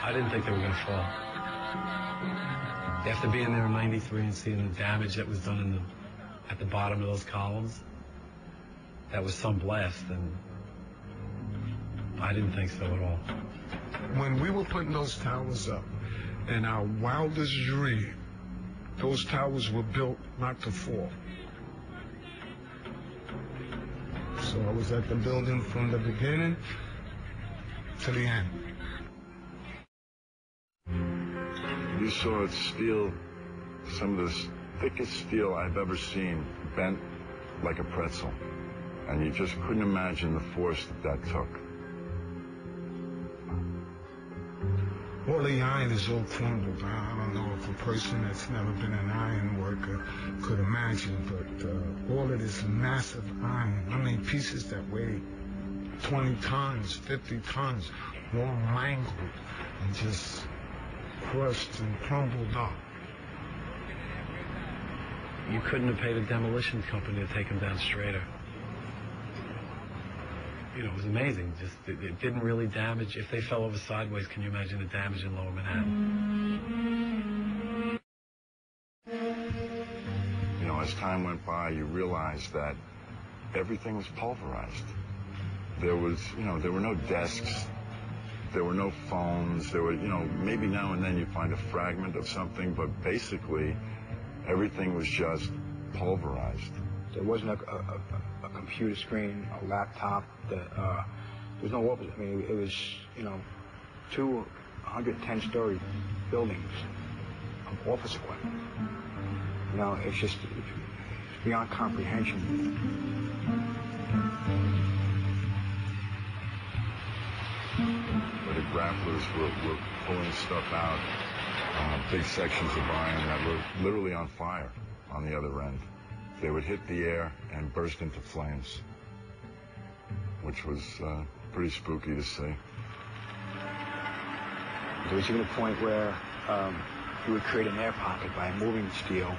I didn't think they were going to fall. After being there in '93 and seeing the damage that was done at the bottom of those columns, that was some blast, and I didn't think so at all. When we were putting those towers up, in our wildest dream, those towers were built not to fall. So I was at the building from the beginning to the end. You saw it steel, some of the thickest steel I've ever seen, bent like a pretzel. And you just couldn't imagine the force that took. All the iron is all crumbled. I don't know if a person that's never been an iron worker could imagine, but all of this massive iron, I mean pieces that weigh 20 tons, 50 tons, all mangled and just crushed and crumbled up. You couldn't have paid a demolition company to take them down straighter. You know, it was amazing. Just it didn't really damage. If they fell over sideways, can you imagine the damage in Lower Manhattan? You know, as time went by, you realized that everything was pulverized. There was, you know, there were no desks. There were no phones. There were, you know, maybe now and then you find a fragment of something, but basically everything was just pulverized. There wasn't a computer screen, a laptop. There was no office. I mean, it was, you know, 110-story buildings of office equipment. You know, it's just beyond comprehension. But the grapplers were pulling stuff out, big sections of iron that were literally on fire on the other end. They would hit the air and burst into flames, which was pretty spooky to see. There was even a point where you would create an air pocket by moving steel,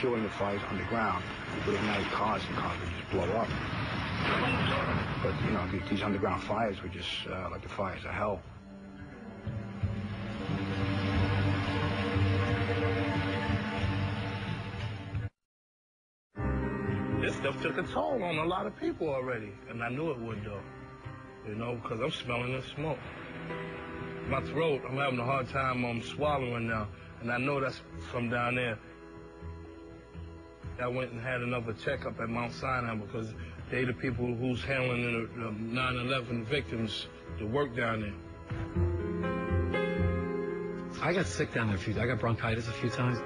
fueling the fires underground. You would ignite cars and cars would just blow up. But, you know, these underground fires were just like the fires of hell. This stuff took a toll on a lot of people already, and I knew it would, though. You know, because I'm smelling the smoke. My throat, I'm having a hard time swallowing now, and I know that's from down there. I went and had another checkup at Mount Sinai because they the people who's handling the 9/11 victims to work down there. I got sick down there a few times. I got bronchitis a few times.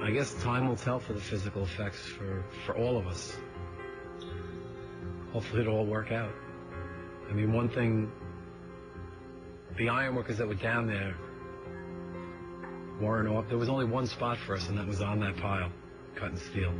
I guess time will tell for the physical effects for all of us. Hopefully it'll all work out. I mean, one thing, the ironworkers that were down there weren't off. There was only one spot for us, and that was on that pile, cutting steel.